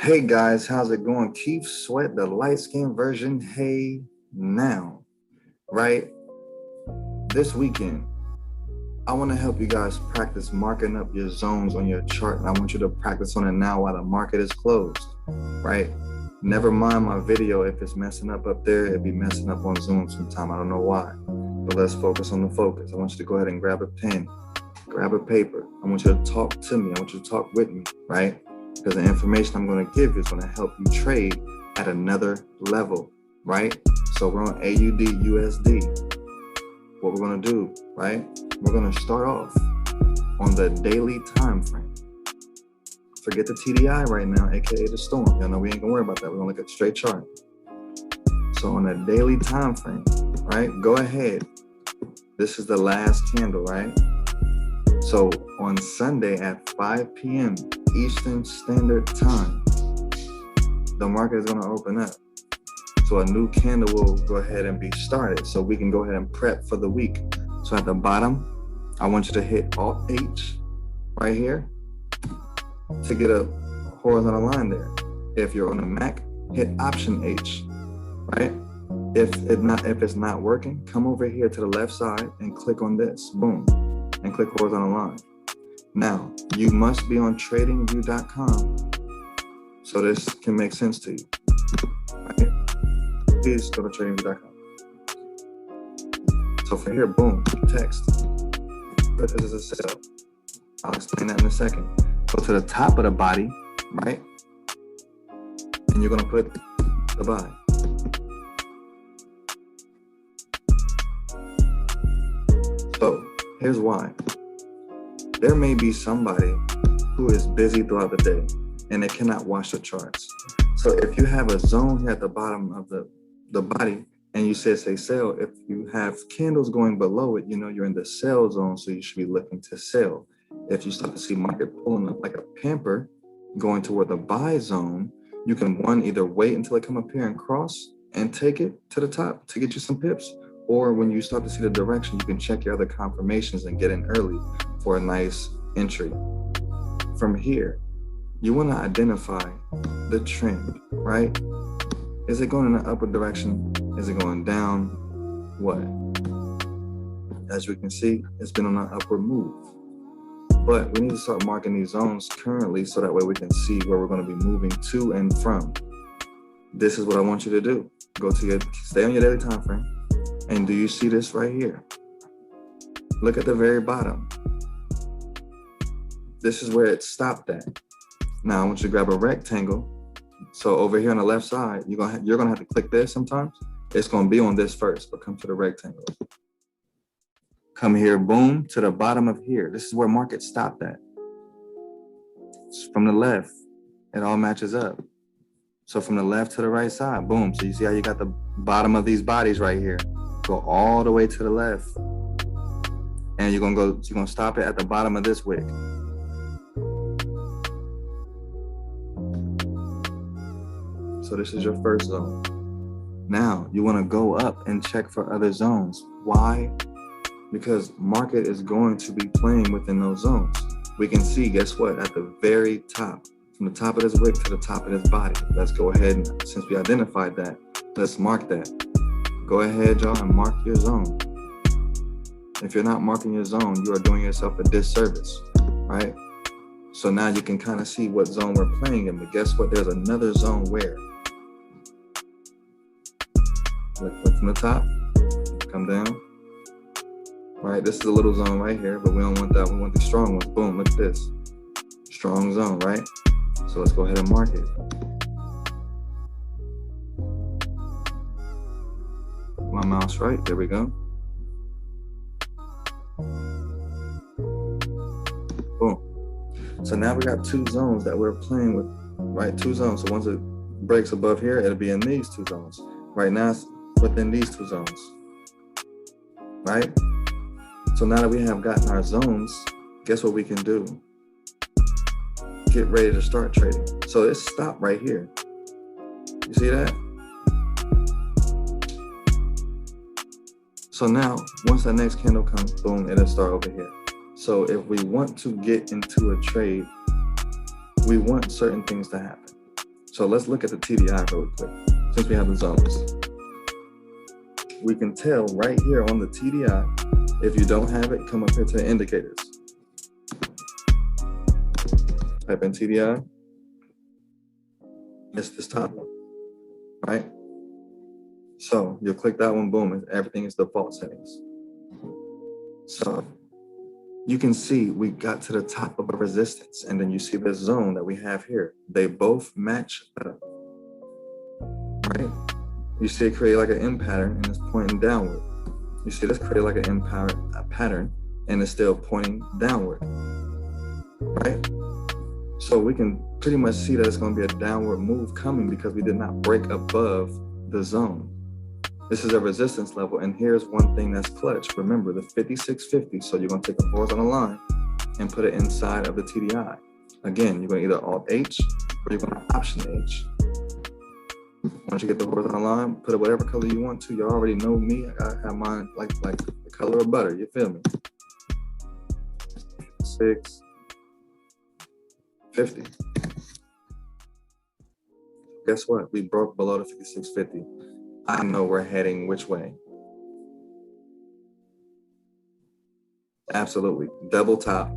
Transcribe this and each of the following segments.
Hey guys, how's it going? Keith Sweat, the light skin version. Hey now, right? This weekend, I want to help you guys practice marking up your zones on your chart. And I want you to practice on it now while the market is closed, right? Never mind my video if it's messing up there. It'd be messing up on Zoom sometime. I don't know why. But let's focus on the focus. I want you to go ahead and grab a pen, grab a paper. I want you to talk to me. I want you to talk with me, right? Because the information I'm going to give you is going to help you trade at another level, right? So we're on AUD USD. What we're going to do, right? We're going to start off on the daily time frame. Forget the TDI right now, aka the storm. Y'all know we ain't gonna worry about that. We're gonna look at the straight chart. So on a daily time frame, right? Go ahead. This is the last candle, right? So on Sunday at 5 p.m. Eastern Standard Time, the market is gonna open up. So a new candle will go ahead and be started. So we can go ahead and prep for the week. So at the bottom, I want you to hit Alt H right here to get a horizontal line there. If you're on a Mac, hit Option H, right? If it's not working, come over here to the left side and click on this, boom, and click horizontal line. Now, you must be on TradingView.com so this can make sense to you, right? Please go to TradingView.com. So for here, boom, text. But this is a sell. I'll explain that in a second. Go to the top of the body, right? And you're gonna put the buy. So here's why. There may be somebody who is busy throughout the day and they cannot watch the charts. So if you have a zone here at the bottom of the body and you say sell, if you have candles going below it, you know you're in the sell zone, so you should be looking to sell. If you start to see market pulling up like a pamper going toward the buy zone, you can either wait until it come up here and cross and take it to the top to get you some pips, or when you start to see the direction, you can check your other confirmations and get in early for a nice entry. From here, you want to identify the trend, right? Is it going in an upward direction? Is it going down? What? As we can see, it's been on an upward move. But we need to start marking these zones currently so that way we can see where we're going to be moving to and from. This is what I want you to do. Stay on your daily time frame. And do you see this right here? Look at the very bottom. This is where it stopped at. Now I want you to grab a rectangle. So over here on the left side, you're gonna have to click this sometimes. It's gonna be on this first, but come to the rectangle. Come here, boom, to the bottom of here. This is where market stopped at. From the left, it all matches up. So from the left to the right side, boom. So you see how you got the bottom of these bodies right here. Go all the way to the left. And you're gonna stop it at the bottom of this wick. So this is your first zone. Now you wanna go up and check for other zones. Why? Because market is going to be playing within those zones. We can see, guess what? At the very top, from the top of this wick to the top of this body. Let's go ahead and, since we identified that, let's mark that. Go ahead, y'all, and mark your zone. If you're not marking your zone, you are doing yourself a disservice, right? So now you can kind of see what zone we're playing in, but guess what? There's another zone where? Look from the top, come down. Right, this is a little zone right here, but we don't want that. We want the strong ones. Boom, look at this. Strong zone, right? So let's go ahead and mark it. My mouse right, there we go. Boom. So now we got two zones that we're playing with, right? Two zones. So once it breaks above here, it'll be in these two zones. Right now it's within these two zones, right? So now that we have gotten our zones, guess what we can do? Get ready to start trading. So it's stopped right here. You see that? So now, once that next candle comes, boom, it'll start over here. So if we want to get into a trade, we want certain things to happen. So let's look at the TDI really quick, since we have the zones. We can tell right here on the TDI, if you don't have it, come up here to the indicators. Type in TDI. It's this top one, right? So you'll click that one, boom, and everything is default settings. So you can see we got to the top of a resistance, and then you see this zone that we have here. They both match up, right? You see it create like an M pattern and it's pointing downward. You see this create like an M pattern and it's still pointing downward, right? So we can pretty much see that it's going to be a downward move coming because we did not break above the zone. This is a resistance level, and here's one thing that's clutch. Remember the 5650. So you're going to take a horizontal line and put it inside of the TDI. Again, you're going to either Alt H or you're going to Option H. Once you get the horizontal line, put it whatever color you want to. You already know me. I gotta have mine like the color of butter. You feel me? 650. Guess what? We broke below the 5650. I know we're heading which way. Absolutely. Double top,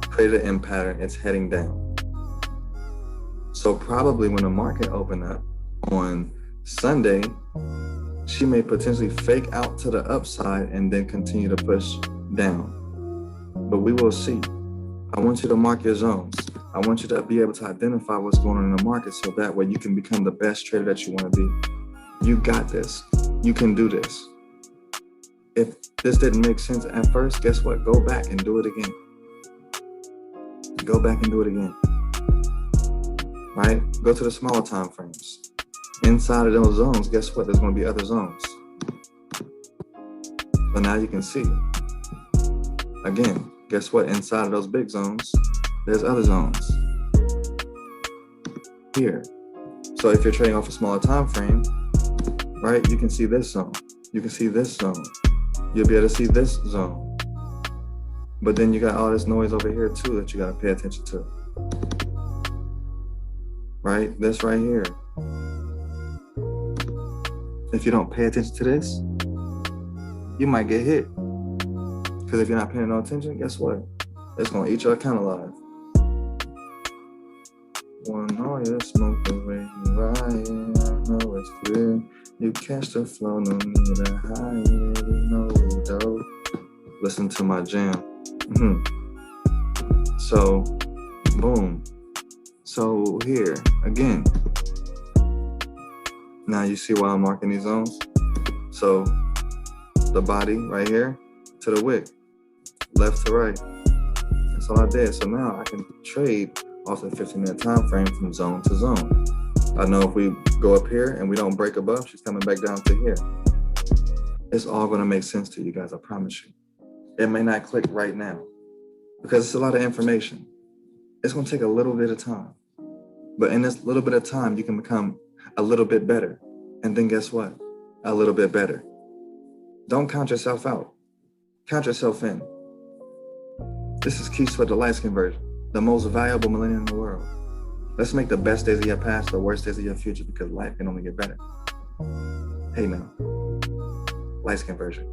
created an M pattern, it's heading down. So probably when the market opened up on Sunday, she may potentially fake out to the upside and then continue to push down. But we will see. I want you to mark your zones. I want you to be able to identify what's going on in the market so that way you can become the best trader that you want to be. You got this. You can do this. If this didn't make sense at first, guess what? Go back and do it again. Go back and do it again. Right? Go to the smaller time frames. Inside of those zones, guess what? There's going to be other zones. So now you can see. Again, guess what? Inside of those big zones, there's other zones. Here. So if you're trading off a smaller time frame, right, you can see this zone. You can see this zone. You'll be able to see this zone. But then you got all this noise over here too that you got to pay attention to. Right? This right here. If you don't pay attention to this, you might get hit. Because if you're not paying no attention, guess what? It's going to eat your account alive. When all your smoke away, you ride, I know it's clear. You catch the flow, no need to hide it, you know we dope. Listen to my jam. So, boom. So here, again. Now you see why I'm marking these zones? So, the body right here to the wick, left to right. That's all I did. So now I can trade off the 15-minute time frame from zone to zone. I know if we go up here and we don't break above, she's coming back down to here. It's all going to make sense to you guys, I promise you. It may not click right now because it's a lot of information. It's going to take a little bit of time. But in this little bit of time, you can become a little bit better. And then guess what? A little bit better. Don't count yourself out. Count yourself in. This is Keith Sweat, the light-skinned version, the most valuable millennial in the world. Let's make the best days of your past the worst days of your future because life can only get better. Hey now, light-skinned version.